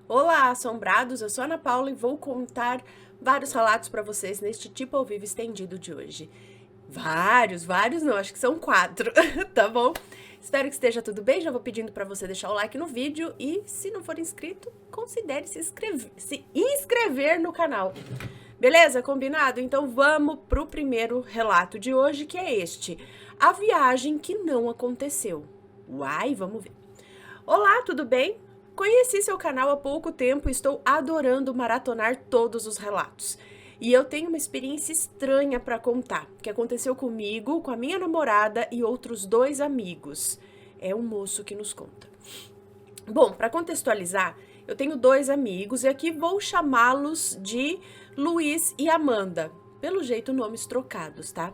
Olá, assombrados! Eu sou a Ana Paula e vou contar vários relatos para vocês neste tipo ao vivo estendido de hoje. Vários não, acho que são 4, tá bom? Espero que esteja tudo bem, já vou pedindo para você deixar o like no vídeo e, se não for inscrito, considere se inscrever no canal. Beleza? Combinado? Então vamos pro primeiro relato de hoje, que é este. A viagem que não aconteceu. Uai, vamos ver. Olá, tudo bem? Conheci seu canal há pouco tempo e estou adorando maratonar todos os relatos. E eu tenho uma experiência estranha para contar, que aconteceu comigo, com a minha namorada e outros 2 amigos. É um moço que nos conta. Bom, para contextualizar, eu tenho 2 amigos e aqui vou chamá-los de Luiz e Amanda. Pelo jeito, nomes trocados, tá?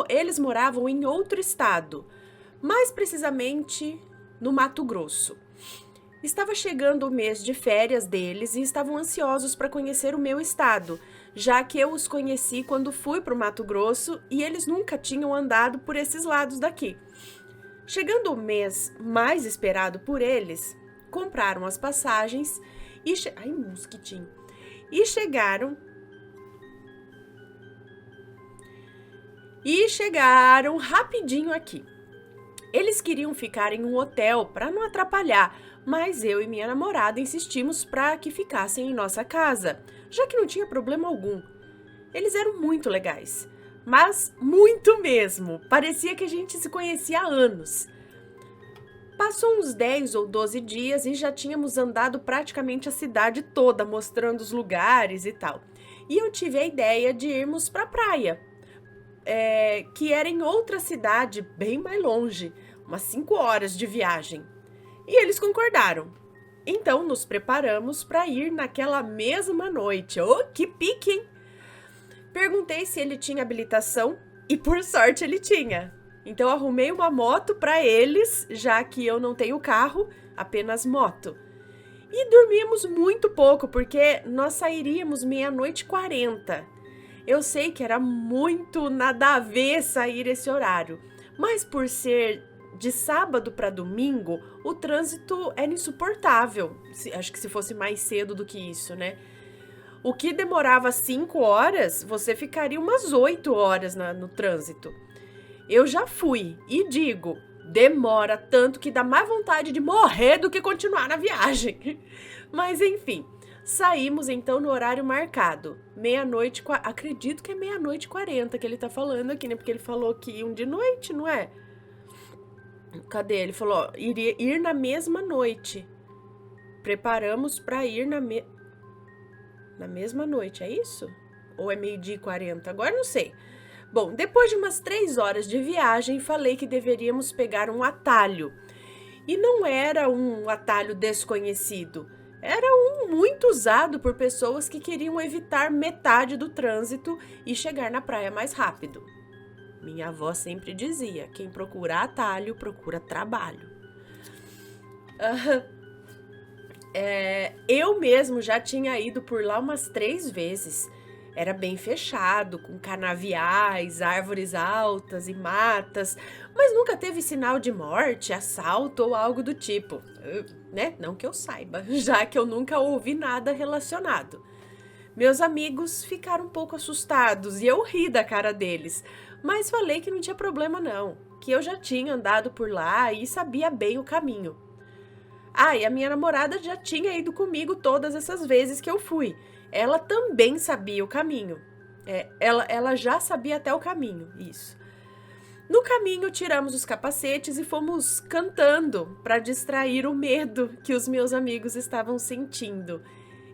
Eles moravam em outro estado, mais precisamente no Mato Grosso. Estava chegando o mês de férias deles e estavam ansiosos para conhecer o meu estado, já que eu os conheci quando fui para o Mato Grosso e eles nunca tinham andado por esses lados daqui. Chegando o mês mais esperado por eles, compraram as passagens e mosquitinho. E chegaram rapidinho aqui. Eles queriam ficar em um hotel para não atrapalhar, mas eu e minha namorada insistimos para que ficassem em nossa casa, já que não tinha problema algum. Eles eram muito legais, mas muito mesmo. Parecia que a gente se conhecia há anos. Passou uns 10 ou 12 dias e já tínhamos andado praticamente a cidade toda, mostrando os lugares e tal. E eu tive a ideia de irmos para a praia. Que era em outra cidade, bem mais longe, umas 5 horas de viagem. E eles concordaram. Então, nos preparamos para ir naquela mesma noite. Oh, que pique, hein? Perguntei se ele tinha habilitação e, por sorte, ele tinha. Então, arrumei uma moto para eles, já que eu não tenho carro, apenas moto. E dormimos muito pouco, porque nós sairíamos 00:40. Eu sei que era muito nada a ver sair esse horário, mas por ser de sábado para domingo, o trânsito era insuportável. Acho que se fosse mais cedo do que isso, né? O que demorava 5 horas, você ficaria umas 8 horas no trânsito. Eu já fui e digo, demora tanto que dá mais vontade de morrer do que continuar na viagem. Mas enfim. Saímos então no horário marcado, 00:00, acredito que é 00:40 que ele tá falando aqui, né? Porque ele falou que iam de noite, não é? Cadê? Ele falou, iria ir na mesma noite. Preparamos para ir na mesma noite, é isso? Ou é 00:40? Agora não sei. Bom, depois de umas 3 horas de viagem, falei que deveríamos pegar um atalho. E não era um atalho desconhecido. Era um muito usado por pessoas que queriam evitar metade do trânsito e chegar na praia mais rápido. Minha avó sempre dizia, quem procura atalho, procura trabalho. Eu mesmo já tinha ido por lá umas 3 vezes. Era bem fechado, com canaviais, árvores altas e matas, mas nunca teve sinal de morte, assalto ou algo do tipo, né? Não que eu saiba, já que eu nunca ouvi nada relacionado. Meus amigos ficaram um pouco assustados e eu ri da cara deles, mas falei que não tinha problema não, que eu já tinha andado por lá e sabia bem o caminho. E a minha namorada já tinha ido comigo todas essas vezes que eu fui. Ela também sabia o caminho. Ela já sabia até o caminho, isso. No caminho, tiramos os capacetes e fomos cantando para distrair o medo que os meus amigos estavam sentindo.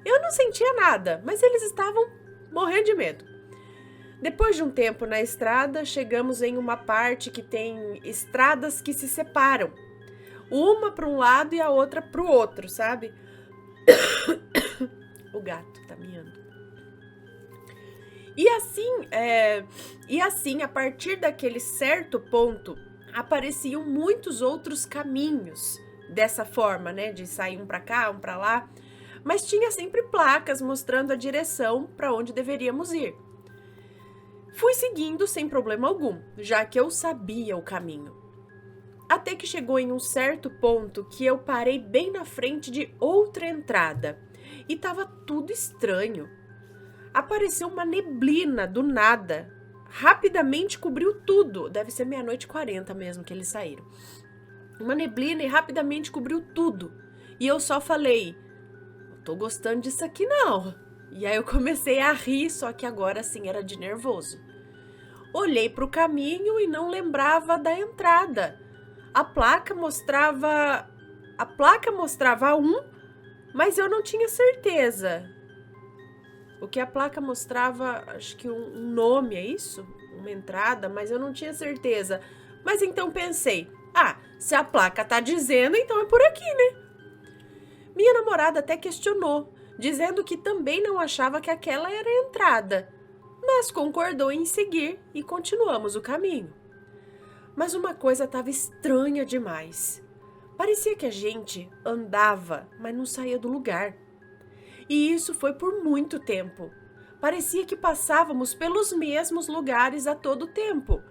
Eu não sentia nada, mas eles estavam morrendo de medo. Depois de um tempo na estrada, chegamos em uma parte que tem estradas que se separam. Uma para um lado e a outra para o outro, sabe? O gato tá miando. E assim, a partir daquele certo ponto, apareciam muitos outros caminhos dessa forma, né? De sair um para cá, um para lá. Mas tinha sempre placas mostrando a direção para onde deveríamos ir. Fui seguindo sem problema algum, já que eu sabia o caminho. Até que chegou em um certo ponto que eu parei bem na frente de outra entrada e tava tudo estranho. Apareceu uma neblina do nada, rapidamente cobriu tudo. Deve ser 00:40 mesmo que eles saíram. Uma neblina e rapidamente cobriu tudo. E eu só falei, não tô gostando disso aqui não. E aí eu comecei a rir, só que agora sim era de nervoso. Olhei para o caminho e não lembrava da entrada. A placa mostrava mas eu não tinha certeza. O que a placa mostrava, acho que um nome, é isso? Uma entrada, mas eu não tinha certeza. Mas então pensei, se a placa tá dizendo, então é por aqui, né? Minha namorada até questionou, dizendo que também não achava que aquela era a entrada, mas concordou em seguir e continuamos o caminho. Mas uma coisa estava estranha demais. Parecia que a gente andava, mas não saía do lugar. E isso foi por muito tempo. Parecia que passávamos pelos mesmos lugares a todo tempo.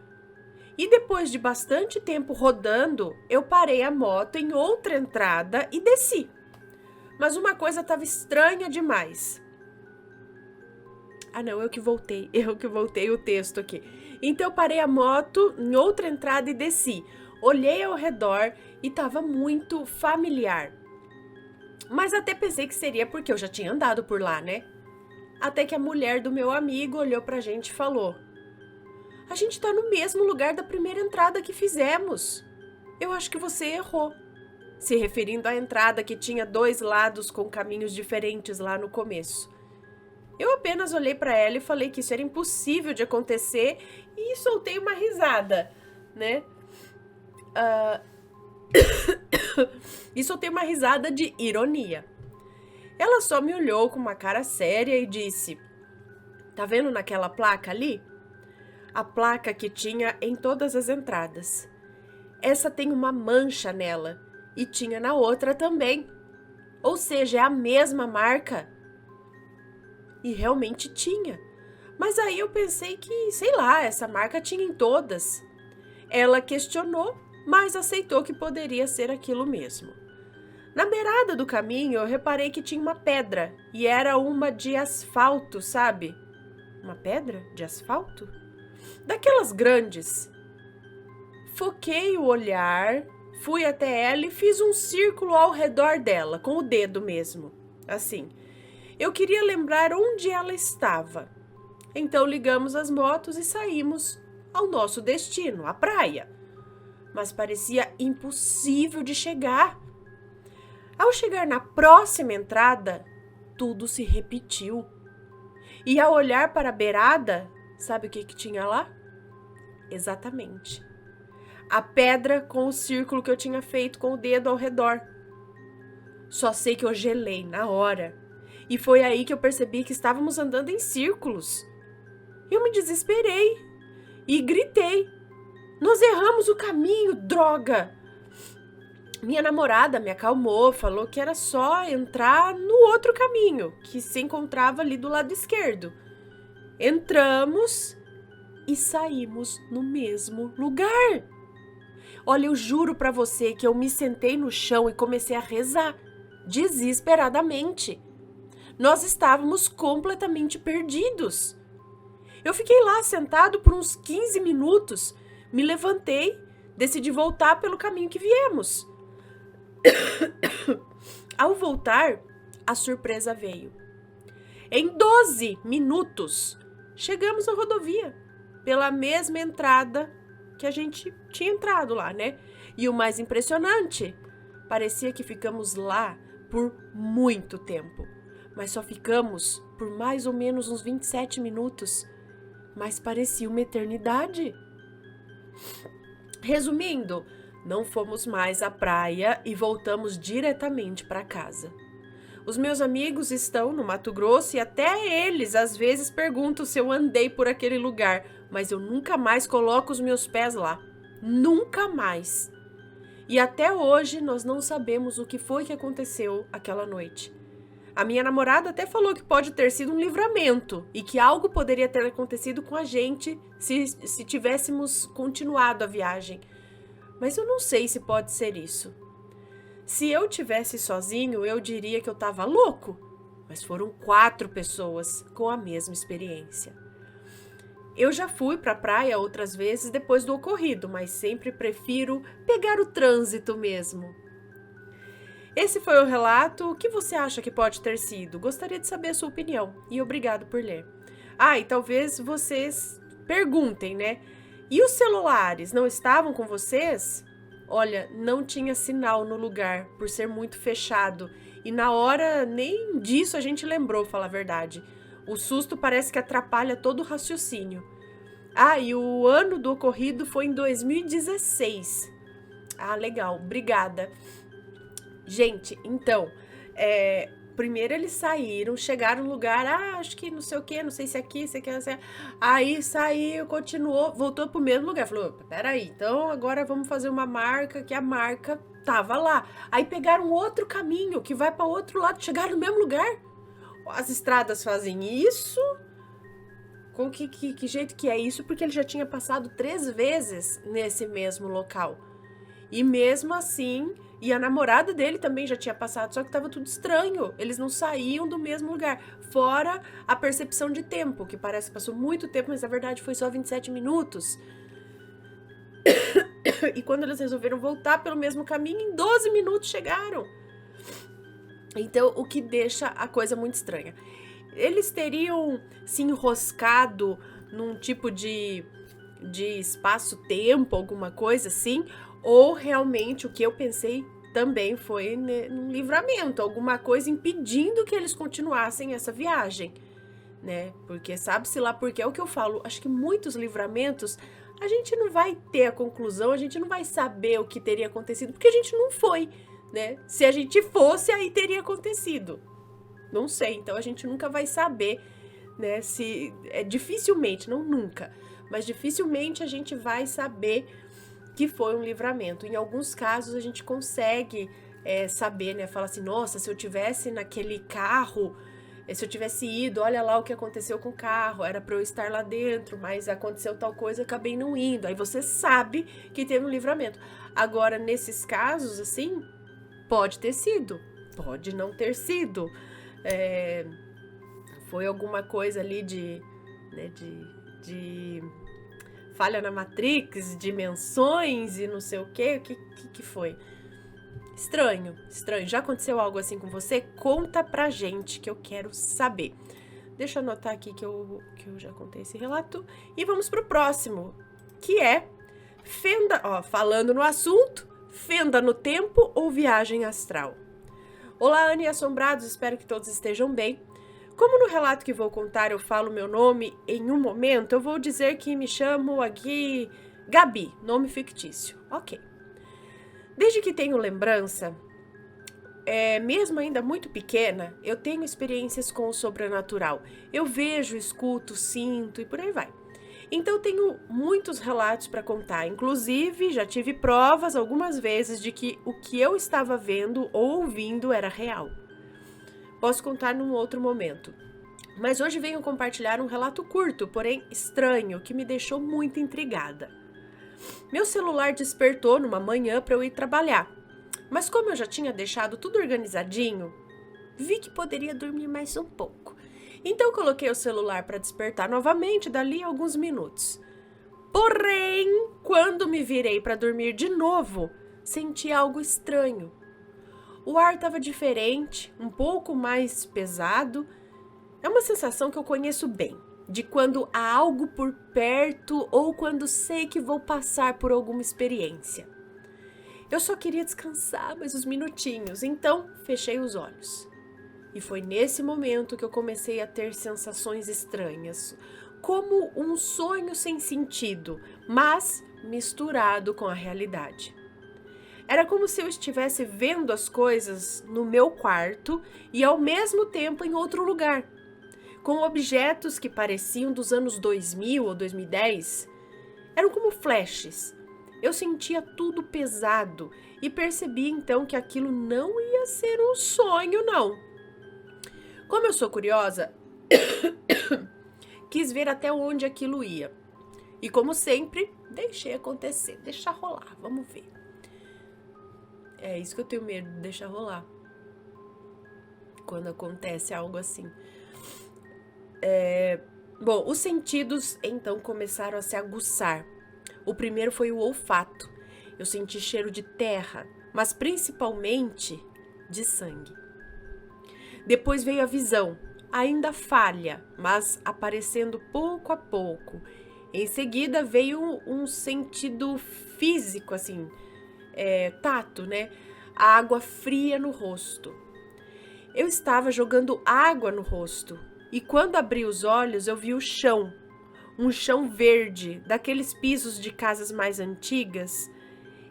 E depois de bastante tempo rodando, eu parei a moto em outra entrada e desci. Mas uma coisa estava estranha demais. Não, eu que voltei o texto aqui. Então eu parei a moto em outra entrada e desci. Olhei ao redor e estava muito familiar. Mas até pensei que seria porque eu já tinha andado por lá, né? Até que a mulher do meu amigo olhou pra gente e falou: a gente tá no mesmo lugar da primeira entrada que fizemos. Eu acho que você errou. Se referindo à entrada que tinha 2 lados com caminhos diferentes lá no começo. Eu apenas olhei para ela e falei que isso era impossível de acontecer e soltei uma risada, né? E soltei uma risada de ironia. Ela só me olhou com uma cara séria e disse: tá vendo naquela placa ali? A placa que tinha em todas as entradas. Essa tem uma mancha nela e tinha na outra também. Ou seja, é a mesma marca. E realmente tinha. Mas aí eu pensei que, sei lá, essa marca tinha em todas. Ela questionou, mas aceitou que poderia ser aquilo mesmo. Na beirada do caminho, eu reparei que tinha uma pedra, e era uma de asfalto, sabe? Uma pedra de asfalto? Daquelas grandes. Foquei o olhar, fui até ela e fiz um círculo ao redor dela, com o dedo mesmo, assim. Eu queria lembrar onde ela estava. Então ligamos as motos e saímos ao nosso destino, a praia. Mas parecia impossível de chegar. Ao chegar na próxima entrada, tudo se repetiu. E ao olhar para a beirada, sabe o que tinha lá? Exatamente. A pedra com o círculo que eu tinha feito com o dedo ao redor. Só sei que eu gelei na hora. E foi aí que eu percebi que estávamos andando em círculos. Eu me desesperei e gritei: nós erramos o caminho, droga! Minha namorada me acalmou, falou que era só entrar no outro caminho, que se encontrava ali do lado esquerdo. Entramos e saímos no mesmo lugar. Olha, eu juro pra você que eu me sentei no chão e comecei a rezar, desesperadamente. Nós estávamos completamente perdidos. Eu fiquei lá sentado por uns 15 minutos, me levantei, decidi voltar pelo caminho que viemos. Ao voltar, a surpresa veio. Em 12 minutos, chegamos na rodovia, pela mesma entrada que a gente tinha entrado lá, né? E o mais impressionante, parecia que ficamos lá por muito tempo. Mas só ficamos por mais ou menos uns 27 minutos. Mas parecia uma eternidade. Resumindo, não fomos mais à praia e voltamos diretamente para casa. Os meus amigos estão no Mato Grosso e até eles às vezes perguntam se eu andei por aquele lugar, mas eu nunca mais coloco os meus pés lá. Nunca mais. E até hoje nós não sabemos o que foi que aconteceu aquela noite. A minha namorada até falou que pode ter sido um livramento e que algo poderia ter acontecido com a gente se tivéssemos continuado a viagem. mas eu não sei se pode ser isso. Se eu tivesse sozinho, eu diria que eu estava louco, mas foram 4 pessoas com a mesma experiência. Eu já fui para a praia outras vezes depois do ocorrido, mas sempre prefiro pegar o trânsito mesmo. Esse foi o relato. O que você acha que pode ter sido? Gostaria de saber a sua opinião e obrigado por ler. E talvez vocês perguntem, né? E os celulares não estavam com vocês? Olha, não tinha sinal no lugar por ser muito fechado e na hora nem disso a gente lembrou, falar a verdade. O susto parece que atrapalha todo o raciocínio. E o ano do ocorrido foi em 2016. Legal, obrigada. Gente, então, primeiro eles saíram, chegaram no lugar, acho que não sei o que, não sei se aqui, se aqui, não sei. Aí saiu, continuou, voltou pro mesmo lugar. Falou, peraí, então agora vamos fazer uma marca, que a marca tava lá. Aí pegaram outro caminho, que vai para outro lado, chegaram no mesmo lugar. As estradas fazem isso? Com que jeito que é isso? Porque ele já tinha passado 3 vezes nesse mesmo local. E mesmo assim, e a namorada dele também já tinha passado, só que tava tudo estranho. Eles não saíam do mesmo lugar. Fora a percepção de tempo, que parece que passou muito tempo, mas na verdade foi só 27 minutos. E quando eles resolveram voltar pelo mesmo caminho, em 12 minutos chegaram. Então, o que deixa a coisa muito estranha. Eles teriam se enroscado num tipo de espaço-tempo, alguma coisa assim, ou realmente o que eu pensei também foi num livramento, alguma coisa impedindo que eles continuassem essa viagem, né? Porque sabe-se lá porque é o que eu falo, acho que muitos livramentos a gente não vai ter a conclusão, a gente não vai saber o que teria acontecido, porque a gente não foi, né? Se a gente fosse, aí teria acontecido. Não sei, então a gente nunca vai saber, né? Se dificilmente, não nunca, mas dificilmente a gente vai saber que foi um livramento. Em alguns casos a gente consegue saber, né? Fala assim, nossa, se eu tivesse naquele carro, se eu tivesse ido, olha lá o que aconteceu com o carro, era para eu estar lá dentro, mas aconteceu tal coisa, acabei não indo. Aí você sabe que teve um livramento. Agora, nesses casos, assim, pode ter sido, pode não ter sido. Foi alguma coisa ali de falha na Matrix, dimensões e não sei o quê. O que foi? Estranho. Já aconteceu algo assim com você? Conta pra gente, que eu quero saber. Deixa eu anotar aqui que eu já contei esse relato. E vamos pro próximo, que é fenda, falando no assunto, fenda no tempo ou viagem astral. Olá, Anne e assombrados, espero que todos estejam bem. Como no relato que vou contar eu falo meu nome em um momento, eu vou dizer que me chamo aqui Gabi, nome fictício. Ok. Desde que tenho lembrança, mesmo ainda muito pequena, eu tenho experiências com o sobrenatural. Eu vejo, escuto, sinto e por aí vai. Então tenho muitos relatos para contar, inclusive já tive provas algumas vezes de que o que eu estava vendo ou ouvindo era real. Posso contar num outro momento. Mas hoje venho compartilhar um relato curto, porém estranho, que me deixou muito intrigada. Meu celular despertou numa manhã para eu ir trabalhar, mas como eu já tinha deixado tudo organizadinho, vi que poderia dormir mais um pouco. Então coloquei o celular para despertar novamente dali a alguns minutos. Porém, quando me virei para dormir de novo, senti algo estranho. O ar estava diferente, um pouco mais pesado. É uma sensação que eu conheço bem, de quando há algo por perto ou quando sei que vou passar por alguma experiência. Eu só queria descansar mais uns minutinhos, então fechei os olhos. E foi nesse momento que eu comecei a ter sensações estranhas, como um sonho sem sentido, mas misturado com a realidade. Era como se eu estivesse vendo as coisas no meu quarto e ao mesmo tempo em outro lugar, com objetos que pareciam dos anos 2000 ou 2010. Eram como flashes. Eu sentia tudo pesado e percebi então que aquilo não ia ser um sonho, não. Como eu sou curiosa, quis ver até onde aquilo ia. E como sempre, Deixei acontecer, deixa rolar, vamos ver. É isso que eu tenho medo, de deixar rolar. Quando acontece algo assim. Bom, os sentidos então começaram a se aguçar. O primeiro foi o olfato. Eu senti cheiro de terra, mas principalmente de sangue. Depois veio a visão, ainda falha, mas aparecendo pouco a pouco. Em seguida veio um sentido físico, assim, tato, né? A água fria no rosto. Eu estava jogando água no rosto e quando abri os olhos eu vi o chão. Um chão verde, daqueles pisos de casas mais antigas,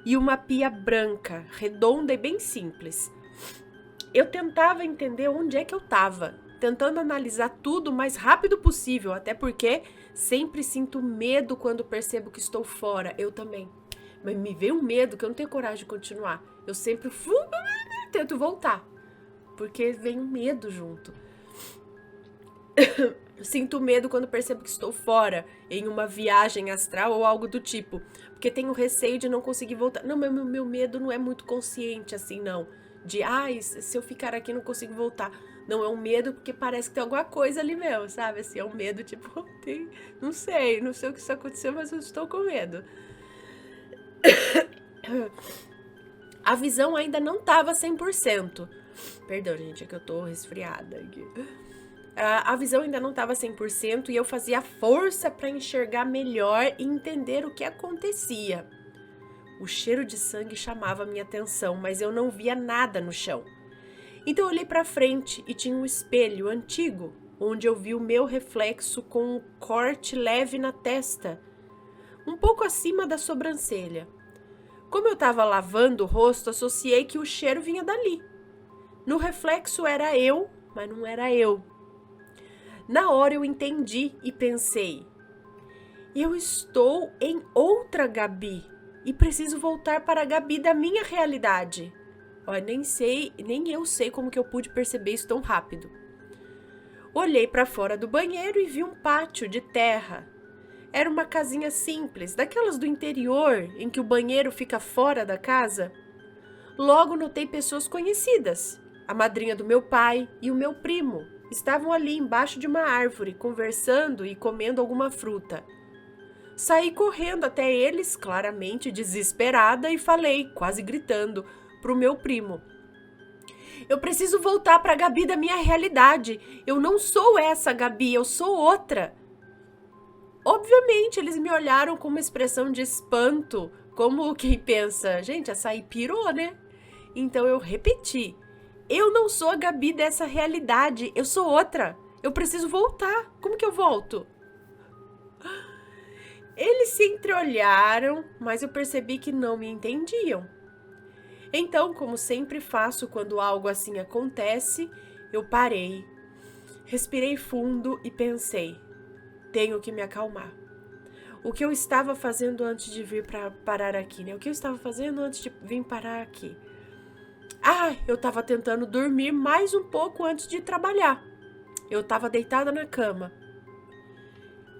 e uma pia branca, redonda e bem simples. Eu tentava entender onde é que eu estava, tentando analisar tudo o mais rápido possível, até porque sempre sinto medo quando percebo que estou fora. Eu também. Mas me veio um medo que eu não tenho coragem de continuar. Eu sempre tento voltar, porque vem um medo junto. Sinto medo quando percebo que estou fora, em uma viagem astral ou algo do tipo, porque tenho receio de não conseguir voltar. Não, meu medo não é muito consciente assim, não. De, se eu ficar aqui não consigo voltar. Não, é um medo porque parece que tem alguma coisa ali mesmo, sabe? Assim, é um medo tipo, não sei o que isso aconteceu, mas eu estou com medo. A visão ainda não estava 100%. Perdão, gente, é que eu tô resfriada aqui. A visão ainda não estava 100% e eu fazia força para enxergar melhor e entender o que acontecia. O cheiro de sangue chamava minha atenção, mas eu não via nada no chão. Então eu olhei para frente e tinha um espelho antigo, onde eu vi o meu reflexo com um corte leve na testa, um pouco acima da sobrancelha. Como eu estava lavando o rosto, associei que o cheiro vinha dali. No reflexo era eu, mas não era eu. Na hora eu entendi e pensei, eu estou em outra Gabi e preciso voltar para a Gabi da minha realidade. Olha, nem eu sei como que eu pude perceber isso tão rápido. Olhei para fora do banheiro e vi um pátio de terra. Era uma casinha simples, daquelas do interior, em que o banheiro fica fora da casa. Logo notei pessoas conhecidas, a madrinha do meu pai e o meu primo. Estavam ali embaixo de uma árvore, conversando e comendo alguma fruta. Saí correndo até eles, claramente desesperada, e falei, quase gritando, para o meu primo. Eu preciso voltar para a Gabi da minha realidade. Eu não sou essa Gabi, eu sou outra. Obviamente, eles me olharam com uma expressão de espanto, como quem pensa, gente, essa aí pirou, né? Então eu repeti. Eu não sou a Gabi dessa realidade, eu sou outra. Eu preciso voltar. Como que eu volto? Eles se entreolharam, mas eu percebi que não me entendiam. Então, como sempre faço quando algo assim acontece, eu parei, respirei fundo e pensei, tenho que me acalmar. O que eu estava fazendo antes de vir para parar aqui, né? O que eu estava fazendo antes de vir parar aqui? Eu estava tentando dormir mais um pouco antes de trabalhar. Eu estava deitada na cama.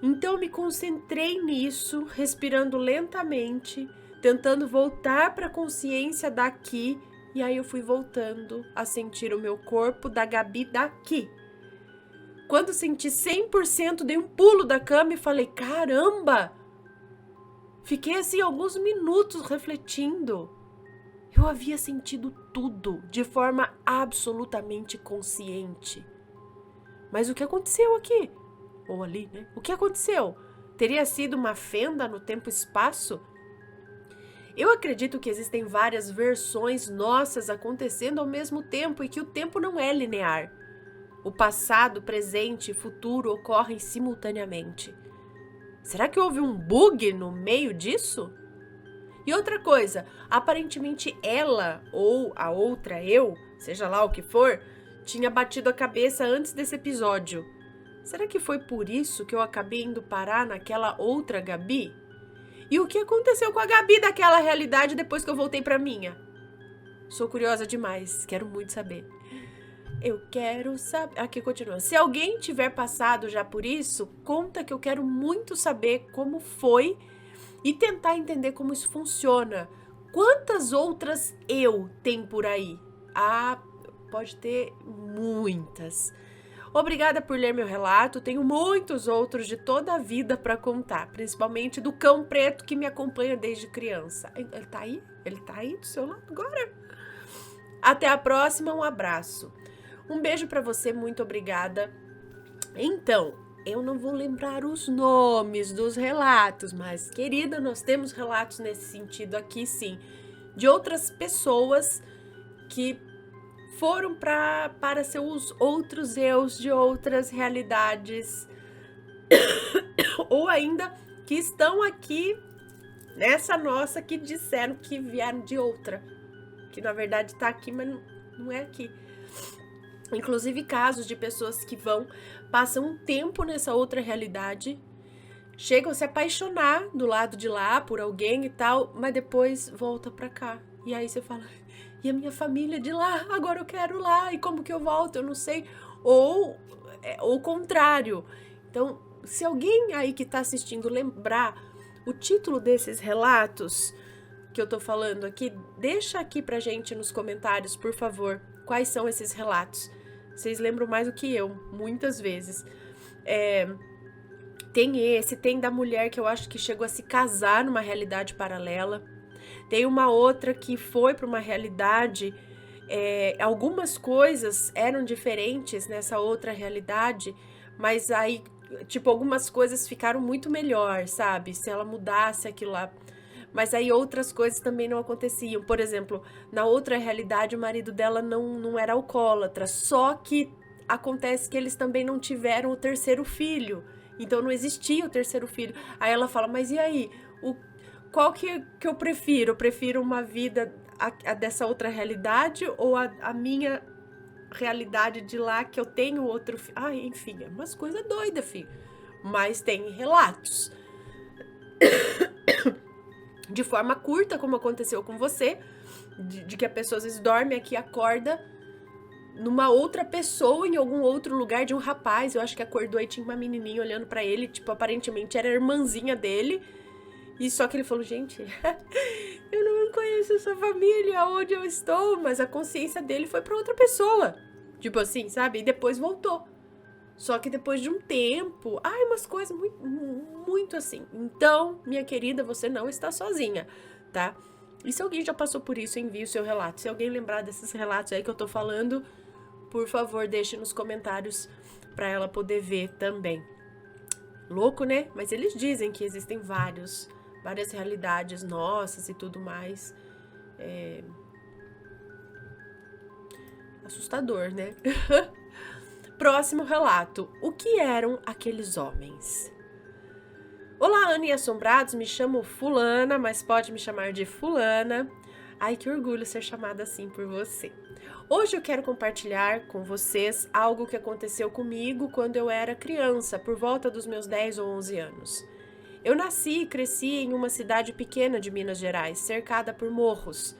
Então eu me concentrei nisso, respirando lentamente, tentando voltar para a consciência daqui, e aí eu fui voltando a sentir o meu corpo da Gabi daqui. Quando senti 100%, dei um pulo da cama e falei, caramba! Fiquei assim alguns minutos refletindo. Eu havia sentido tudo de forma absolutamente consciente. Mas o que aconteceu aqui? Ou ali, né? O que aconteceu? Teria sido uma fenda no tempo e espaço? Eu acredito que existem várias versões nossas acontecendo ao mesmo tempo e que o tempo não é linear. O passado, presente e futuro ocorrem simultaneamente. Será que houve um bug no meio disso? E outra coisa, aparentemente ela ou a outra eu, seja lá o que for, tinha batido a cabeça antes desse episódio. Será que foi por isso que eu acabei indo parar naquela outra Gabi? E o que aconteceu com a Gabi daquela realidade depois que eu voltei pra minha? Sou curiosa demais, quero muito saber. Eu quero saber... Aqui continua. Se alguém tiver passado já por isso, conta que eu quero muito saber como foi e tentar entender como isso funciona. Quantas outras eu tem por aí? Ah, pode ter muitas. Obrigada por ler meu relato, tenho muitos outros de toda a vida para contar, principalmente do cão preto que me acompanha desde criança. Ele tá aí? Ele tá aí do seu lado agora? Até a próxima, um abraço. Um beijo para você, muito obrigada. Então, eu não vou lembrar os nomes dos relatos, mas, querida, nós temos relatos nesse sentido aqui, sim, de outras pessoas que foram para seus outros eus de outras realidades, ou ainda que estão aqui nessa nossa que disseram que vieram de outra, que na verdade está aqui, mas não é aqui. Inclusive casos de pessoas que passam um tempo nessa outra realidade, chegam a se apaixonar do lado de lá por alguém e tal, mas depois volta para cá. E aí você fala, e a minha família de lá, agora eu quero lá, e como que eu volto? Eu não sei. Ou o contrário. Então, se alguém aí que está assistindo lembrar o título desses relatos que eu tô falando aqui, deixa aqui pra gente nos comentários, por favor, quais são esses relatos. Vocês lembram mais do que eu, muitas vezes. Tem da mulher que eu acho que chegou a se casar numa realidade paralela. Tem uma outra que foi para uma realidade, algumas coisas eram diferentes nessa outra realidade, mas aí, tipo, algumas coisas ficaram muito melhor, sabe? Se ela mudasse aquilo lá. Mas aí outras coisas também não aconteciam. Por exemplo, na outra realidade o marido dela não era alcoólatra, só que acontece que eles também não tiveram o terceiro filho. Então não existia o terceiro filho. Aí ela fala, mas e aí? Qual que eu prefiro? Eu prefiro uma vida a dessa outra realidade ou a minha realidade de lá que eu tenho outro filho? Ah, enfim, é umas coisas doidas, filho. Mas tem relatos. De forma curta, como aconteceu com você, de que a pessoa às vezes dorme aqui e acorda numa outra pessoa, em algum outro lugar, de um rapaz. Eu acho que acordou e tinha uma menininha olhando pra ele, tipo, aparentemente era a irmãzinha dele. E só que ele falou, gente, eu não conheço essa família, onde eu estou, mas a consciência dele foi pra outra pessoa. Tipo assim, sabe? E depois voltou. Só que depois de um tempo, umas coisas muito, muito assim. Então, minha querida, você não está sozinha, tá? E se alguém já passou por isso, envie o seu relato. Se alguém lembrar desses relatos aí que eu tô falando, por favor, deixe nos comentários pra ela poder ver também. Louco, né? Mas eles dizem que existem várias realidades nossas e tudo mais. Assustador, né? Próximo relato. O que eram aqueles homens? Olá, Ana e assombrados. Me chamo Fulana, mas pode me chamar de Fulana. Ai, que orgulho ser chamada assim por você. Hoje eu quero compartilhar com vocês algo que aconteceu comigo quando eu era criança, por volta dos meus 10 ou 11 anos. Eu nasci e cresci em uma cidade pequena de Minas Gerais, cercada por morros.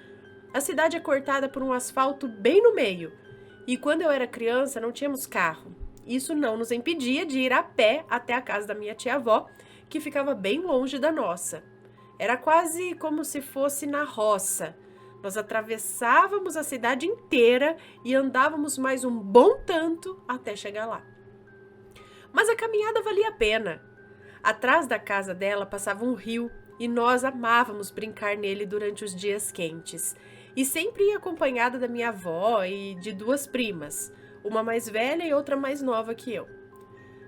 A cidade é cortada por um asfalto bem no meio. E quando eu era criança, não tínhamos carro. Isso não nos impedia de ir a pé até a casa da minha tia-avó, que ficava bem longe da nossa. Era quase como se fosse na roça. Nós atravessávamos a cidade inteira e andávamos mais um bom tanto até chegar lá. Mas a caminhada valia a pena. Atrás da casa dela passava um rio e nós amávamos brincar nele durante os dias quentes. E sempre ia acompanhada da minha avó e de 2 primas, uma mais velha e outra mais nova que eu.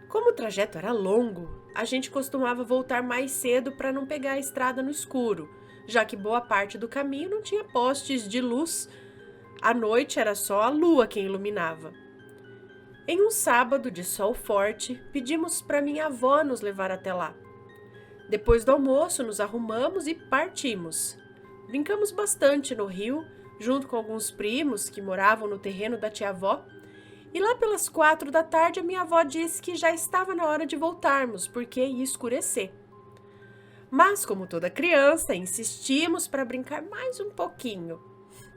Como o trajeto era longo, a gente costumava voltar mais cedo para não pegar a estrada no escuro, já que boa parte do caminho não tinha postes de luz. À noite era só a lua quem iluminava. Em um sábado de sol forte, pedimos para minha avó nos levar até lá. Depois do almoço, nos arrumamos e partimos. Brincamos bastante no rio, junto com alguns primos que moravam no terreno da tia-avó. E lá pelas 4 da tarde, a minha avó disse que já estava na hora de voltarmos, porque ia escurecer. Mas, como toda criança, insistimos para brincar mais um pouquinho.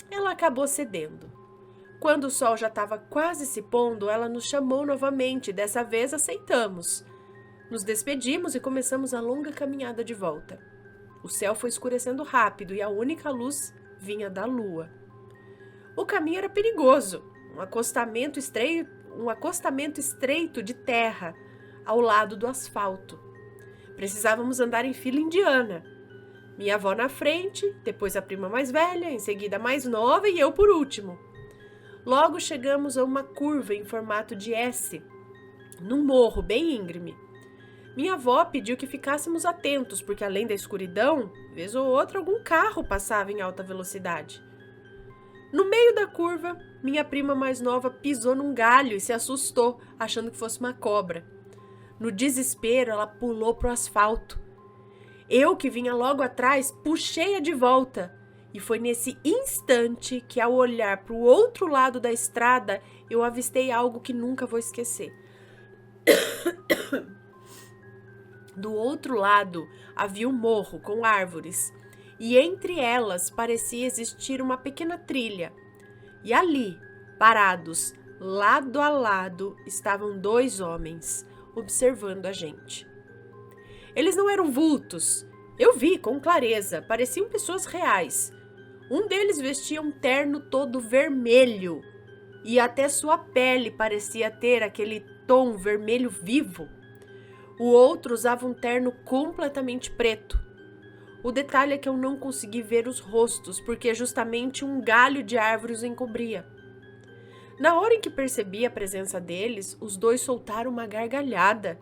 Ela acabou cedendo. Quando o sol já estava quase se pondo, ela nos chamou novamente e dessa vez aceitamos. Nos despedimos e começamos a longa caminhada de volta. O céu foi escurecendo rápido e a única luz vinha da lua. O caminho era perigoso, um acostamento estreito de terra ao lado do asfalto. Precisávamos andar em fila indiana. Minha avó na frente, depois a prima mais velha, em seguida a mais nova e eu por último. Logo chegamos a uma curva em formato de S, num morro bem íngreme. Minha avó pediu que ficássemos atentos, porque além da escuridão, vez ou outra algum carro passava em alta velocidade. No meio da curva, minha prima mais nova pisou num galho e se assustou, achando que fosse uma cobra. No desespero, ela pulou pro asfalto. Eu, que vinha logo atrás, puxei-a de volta. E foi nesse instante que, ao olhar para o outro lado da estrada, eu avistei algo que nunca vou esquecer. Do outro lado havia um morro com árvores, e entre elas parecia existir uma pequena trilha. E ali, parados, lado a lado, estavam 2 homens, observando a gente. Eles não eram vultos. Eu vi com clareza, pareciam pessoas reais. Um deles vestia um terno todo vermelho, e até sua pele parecia ter aquele tom vermelho vivo. O outro usava um terno completamente preto. O detalhe é que eu não consegui ver os rostos, porque justamente um galho de árvore os encobria. Na hora em que percebi a presença deles, os 2 soltaram uma gargalhada.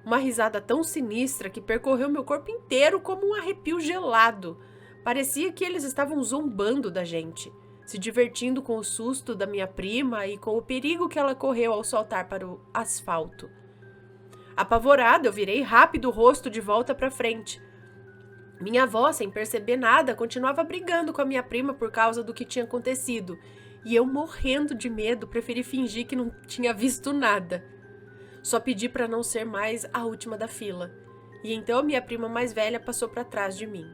Uma risada tão sinistra que percorreu meu corpo inteiro como um arrepio gelado. Parecia que eles estavam zombando da gente, se divertindo com o susto da minha prima e com o perigo que ela correu ao saltar para o asfalto. Apavorada, eu virei rápido o rosto de volta para frente. Minha avó, sem perceber nada, continuava brigando com a minha prima por causa do que tinha acontecido. E eu, morrendo de medo, preferi fingir que não tinha visto nada. Só pedi para não ser mais a última da fila. E então minha prima mais velha passou para trás de mim.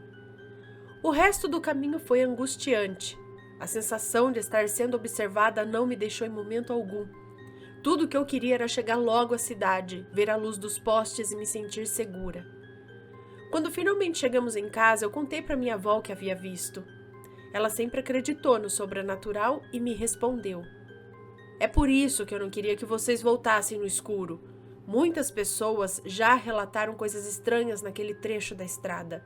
O resto do caminho foi angustiante. A sensação de estar sendo observada não me deixou em momento algum. Tudo o que eu queria era chegar logo à cidade, ver a luz dos postes e me sentir segura. Quando finalmente chegamos em casa, eu contei para minha avó o que havia visto. Ela sempre acreditou no sobrenatural e me respondeu: "É por isso que eu não queria que vocês voltassem no escuro. Muitas pessoas já relataram coisas estranhas naquele trecho da estrada.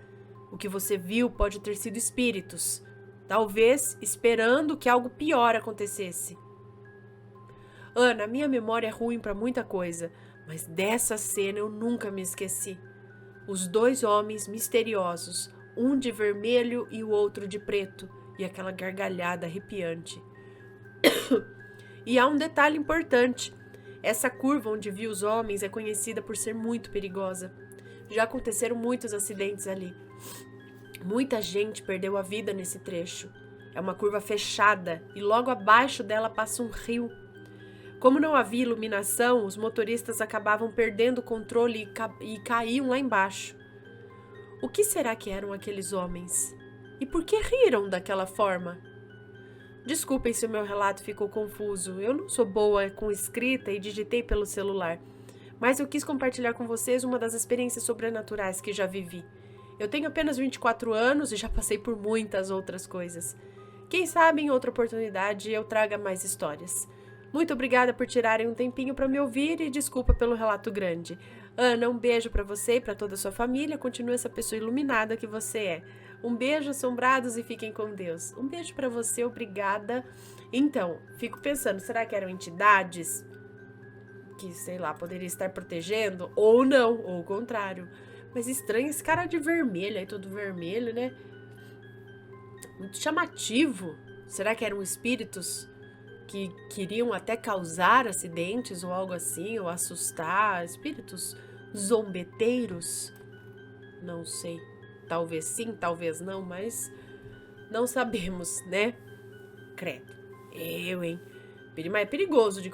O que você viu pode ter sido espíritos, talvez esperando que algo pior acontecesse." Ana, minha memória é ruim para muita coisa, mas dessa cena eu nunca me esqueci. Os 2 homens misteriosos, um de vermelho e o outro de preto, e aquela gargalhada arrepiante. E há um detalhe importante. Essa curva onde vi os homens é conhecida por ser muito perigosa. Já aconteceram muitos acidentes ali. Muita gente perdeu a vida nesse trecho. É uma curva fechada e logo abaixo dela passa um rio. Como não havia iluminação, os motoristas acabavam perdendo o controle e caíam lá embaixo. O que será que eram aqueles homens? E por que riram daquela forma? Desculpem se o meu relato ficou confuso. Eu não sou boa com escrita e digitei pelo celular. Mas eu quis compartilhar com vocês uma das experiências sobrenaturais que já vivi. Eu tenho apenas 24 anos e já passei por muitas outras coisas. Quem sabe em outra oportunidade eu traga mais histórias. Muito obrigada por tirarem um tempinho para me ouvir e desculpa pelo relato grande. Ana, um beijo para você e para toda a sua família. Continue essa pessoa iluminada que você é. Um beijo, assombrados, e fiquem com Deus. Um beijo para você, obrigada. Então, fico pensando, será que eram entidades que, sei lá, poderia estar protegendo? Ou não, ou o contrário. Mas estranho esse cara de vermelho, aí todo vermelho, né? Muito chamativo. Será que eram espíritos que queriam até causar acidentes ou algo assim, ou assustar? Espíritos zombeteiros? Não sei. Talvez sim, talvez não, mas não sabemos, né? Credo. Hein? Mas é perigoso, de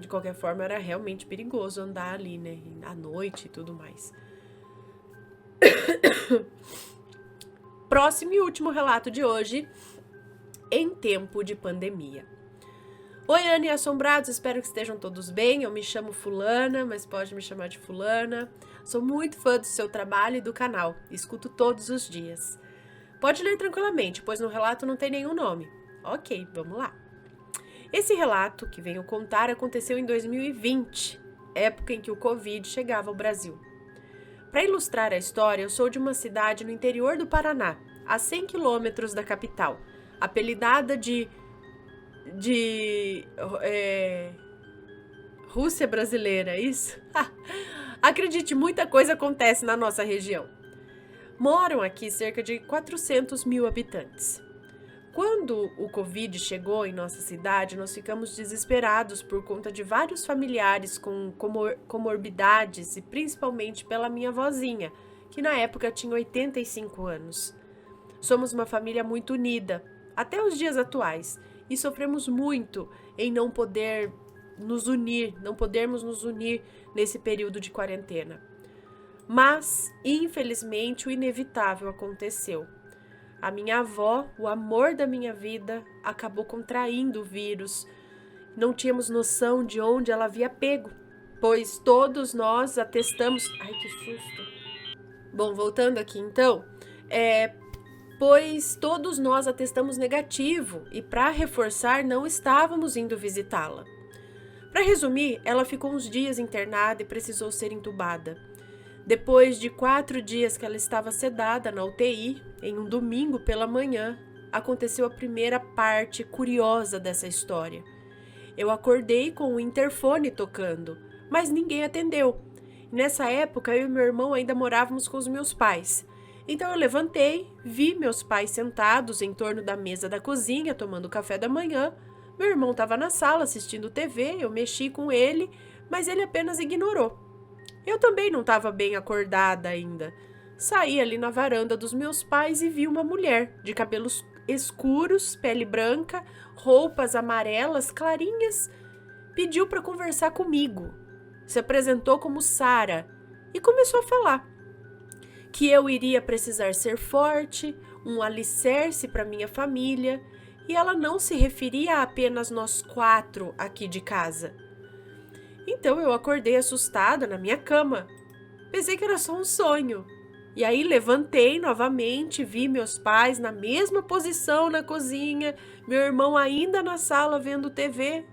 qualquer forma, era realmente perigoso andar ali, né? À noite e tudo mais. Próximo e último relato de hoje, em tempo de pandemia. Oi, Ana e assombrados, espero que estejam todos bem. Eu me chamo Fulana, mas pode me chamar de Fulana. Sou muito fã do seu trabalho e do canal. Escuto todos os dias. Pode ler tranquilamente, pois no relato não tem nenhum nome. Ok, vamos lá. Esse relato que venho contar aconteceu em 2020, época em que o Covid chegava ao Brasil. Para ilustrar a história, eu sou de uma cidade no interior do Paraná, a 100 quilômetros da capital, apelidada de Rússia brasileira, é isso? Acredite, muita coisa acontece na nossa região. Moram aqui cerca de 400 mil habitantes. Quando o Covid chegou em nossa cidade, nós ficamos desesperados por conta de vários familiares com comorbidades e principalmente pela minha vozinha, que na época tinha 85 anos. Somos uma família muito unida, até os dias atuais, e sofremos muito em não podermos nos unir nesse período de quarentena. Mas, infelizmente, o inevitável aconteceu. A minha avó, o amor da minha vida, acabou contraindo o vírus. Não tínhamos noção de onde ela havia pego, pois todos nós atestamos... Ai, que susto! Bom, voltando aqui então, pois todos nós atestamos negativo e, para reforçar, não estávamos indo visitá-la. Para resumir, ela ficou uns dias internada e precisou ser entubada. Depois de 4 dias que ela estava sedada na UTI, em um domingo pela manhã, aconteceu a primeira parte curiosa dessa história. Eu acordei com o interfone tocando, mas ninguém atendeu. Nessa época, eu e meu irmão ainda morávamos com os meus pais. Então eu levantei, vi meus pais sentados em torno da mesa da cozinha, tomando café da manhã. Meu irmão estava na sala assistindo TV, eu mexi com ele, mas ele apenas ignorou. Eu também não estava bem acordada ainda. Saí ali na varanda dos meus pais e vi uma mulher de cabelos escuros, pele branca, roupas amarelas clarinhas. Pediu para conversar comigo. Se apresentou como Sara e começou a falar que eu iria precisar ser forte, um alicerce para minha família, e ela não se referia a apenas nós 4 aqui de casa. Então eu acordei assustada na minha cama. Pensei que era só um sonho. E aí levantei novamente, vi meus pais na mesma posição na cozinha, meu irmão ainda na sala vendo TV.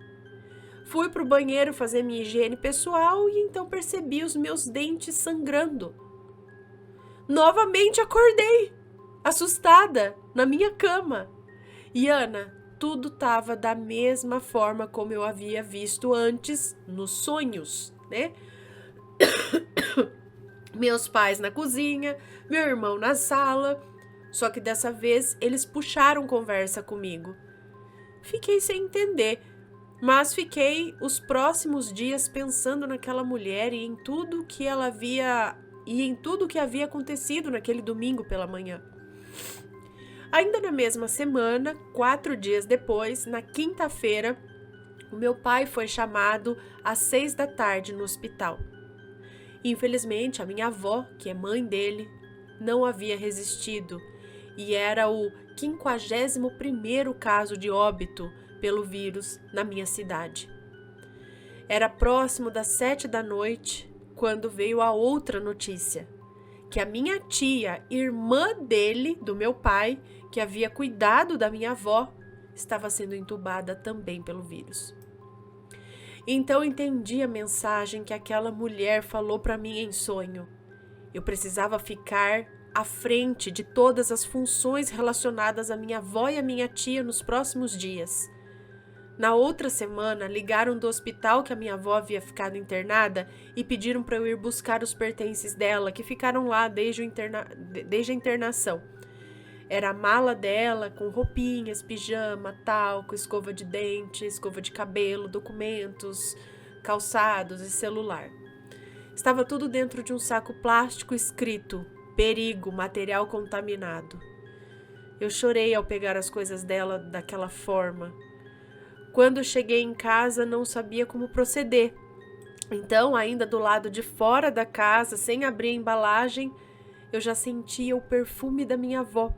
Fui para o banheiro fazer minha higiene pessoal e então percebi os meus dentes sangrando. Novamente acordei, assustada, na minha cama. E Ana, tudo estava da mesma forma como eu havia visto antes nos sonhos, né? Meus pais na cozinha, meu irmão na sala, só que dessa vez eles puxaram conversa comigo. Fiquei sem entender, mas fiquei os próximos dias pensando naquela mulher e em tudo que havia acontecido naquele domingo pela manhã. Ainda na mesma semana, 4 dias depois, na quinta-feira, o meu pai foi chamado às 6 da tarde no hospital. Infelizmente, a minha avó, que é mãe dele, não havia resistido e era o 51º caso de óbito pelo vírus na minha cidade. Era próximo das 7 da noite quando veio a outra notícia, que a minha tia, irmã dele, do meu pai, que havia cuidado da minha avó, estava sendo entubada também pelo vírus. Então entendi a mensagem que aquela mulher falou para mim em sonho. Eu precisava ficar à frente de todas as funções relacionadas à minha avó e à minha tia nos próximos dias. Na outra semana, ligaram do hospital que a minha avó havia ficado internada e pediram para eu ir buscar os pertences dela, que ficaram lá desde a internação. Era a mala dela com roupinhas, pijama, talco, escova de dente, escova de cabelo, documentos, calçados e celular. Estava tudo dentro de um saco plástico escrito: perigo, material contaminado. Eu chorei ao pegar as coisas dela daquela forma. Quando cheguei em casa, não sabia como proceder. Então, ainda do lado de fora da casa, sem abrir a embalagem, eu já sentia o perfume da minha avó.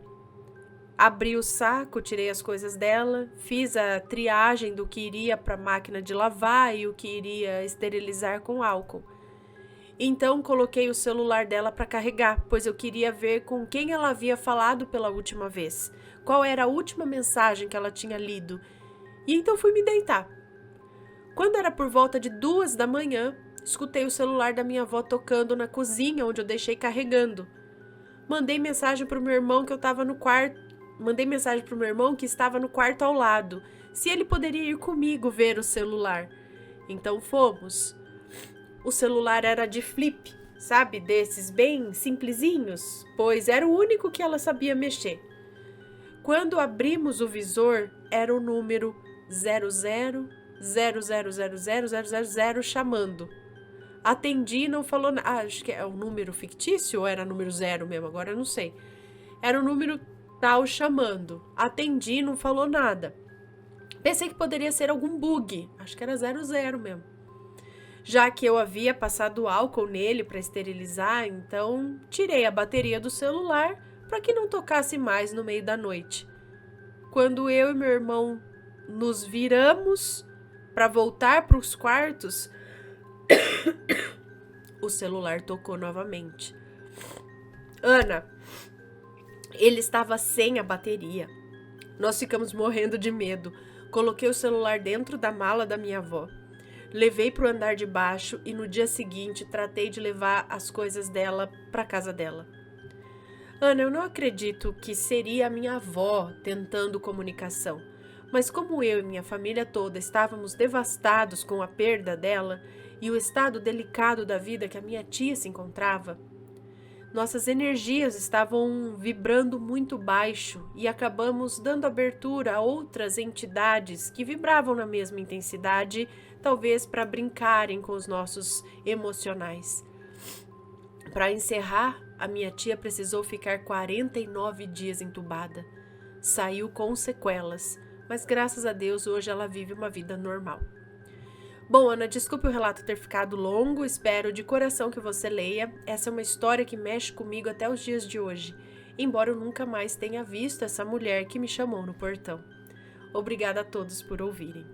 Abri o saco, tirei as coisas dela, fiz a triagem do que iria para a máquina de lavar e o que iria esterilizar com álcool. Então coloquei o celular dela para carregar, pois eu queria ver com quem ela havia falado pela última vez, qual era a última mensagem que ela tinha lido. E então fui me deitar. Quando era por volta de 2 da manhã, escutei o celular da minha avó tocando na cozinha, onde eu deixei carregando. Mandei mensagem para o meu irmão que estava no quarto ao lado, se ele poderia ir comigo ver o celular. Então fomos. O celular era de flip, sabe? Desses bem simplesinhos, pois era o único que ela sabia mexer. Quando abrimos o visor, era o número 00000000 chamando. Atendi e não falou nada. Acho que é um número fictício ou era número 0 mesmo, agora eu não sei. Era o número tal chamando. Atendi e não falou nada. Pensei que poderia ser algum bug. Acho que era 00 mesmo. Já que eu havia passado álcool nele para esterilizar, então tirei a bateria do celular para que não tocasse mais no meio da noite. Quando eu e meu irmão nos viramos para voltar para os quartos, o celular tocou novamente. Ana, ele estava sem a bateria. Nós ficamos morrendo de medo. Coloquei o celular dentro da mala da minha avó. Levei para o andar de baixo e no dia seguinte tratei de levar as coisas dela para casa dela. Ana, eu não acredito que seria a minha avó tentando comunicação, mas como eu e minha família toda estávamos devastados com a perda dela e o estado delicado da vida que a minha tia se encontrava, nossas energias estavam vibrando muito baixo e acabamos dando abertura a outras entidades que vibravam na mesma intensidade, talvez para brincarem com os nossos emocionais. Para encerrar, a minha tia precisou ficar 49 dias entubada. Saiu com sequelas, mas graças a Deus hoje ela vive uma vida normal. Bom, Ana, desculpe o relato ter ficado longo, espero de coração que você leia. Essa é uma história que mexe comigo até os dias de hoje, embora eu nunca mais tenha visto essa mulher que me chamou no portão. Obrigada a todos por ouvirem.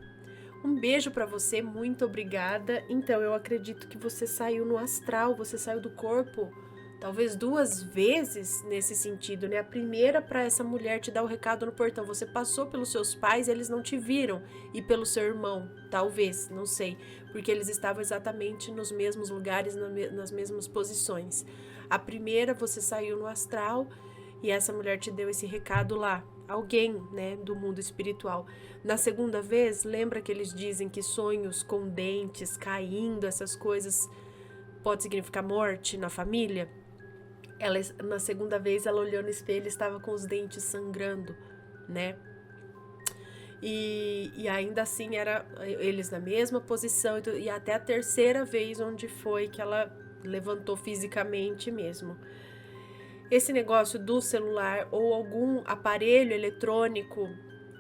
Um beijo para você, muito obrigada. Então, eu acredito que você saiu no astral, você saiu do corpo, talvez 2 vezes nesse sentido, né? A primeira para essa mulher te dar o recado no portão. Você passou pelos seus pais, eles não te viram, e pelo seu irmão, talvez, não sei, porque eles estavam exatamente nos mesmos lugares, nas mesmas posições. A primeira, você saiu no astral e essa mulher te deu esse recado lá. Alguém, né, do mundo espiritual. Na segunda vez, lembra que eles dizem que sonhos com dentes caindo, essas coisas, pode significar morte na família? Ela, na segunda vez, ela olhou no espelho e estava com os dentes sangrando, né? E ainda assim, era eles na mesma posição, e até a terceira vez onde foi que ela levantou fisicamente mesmo. Esse negócio do celular ou algum aparelho eletrônico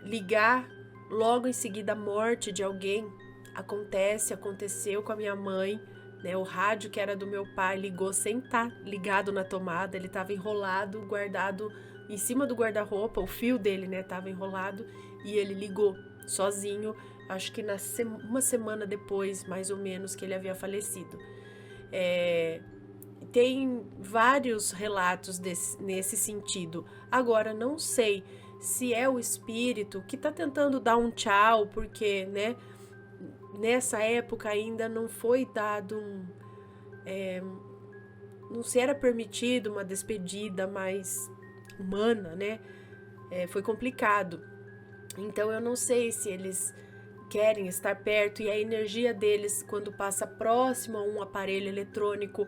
ligar logo em seguida a morte de alguém, aconteceu com a minha mãe, né? O rádio que era do meu pai ligou sem estar ligado na tomada, ele estava enrolado, guardado em cima do guarda-roupa, o fio dele, né, estava enrolado e ele ligou sozinho, acho que uma semana depois, mais ou menos, que ele havia falecido. Tem vários relatos nesse sentido. Agora, não sei se é o espírito que está tentando dar um tchau, porque, né, nessa época ainda não foi dado não se era permitido uma despedida mais humana, né? Foi complicado. Então, eu não sei se eles querem estar perto e a energia deles, quando passa próximo a um aparelho eletrônico,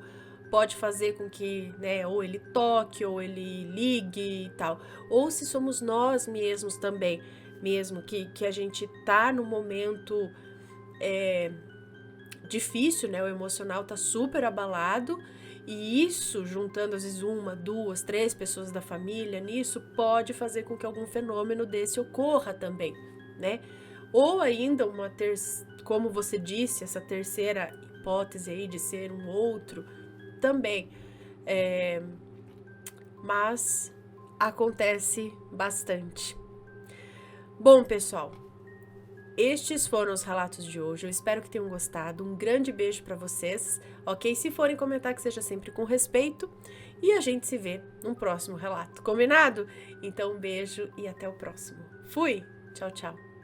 pode fazer com que, né, ou ele toque, ou ele ligue e tal. Ou se somos nós mesmos também, mesmo que a gente tá no momento difícil, né, o emocional tá super abalado, e isso, juntando às vezes 1, 2, 3 pessoas da família nisso, pode fazer com que algum fenômeno desse ocorra também, né? Ou ainda como você disse, essa terceira hipótese aí de ser um outro, também. Mas acontece bastante. Bom, pessoal, estes foram os relatos de hoje. Eu espero que tenham gostado. Um grande beijo para vocês, ok? Se forem comentar, que seja sempre com respeito. E a gente se vê num próximo relato, combinado? Então, um beijo e até o próximo. Fui! Tchau, tchau!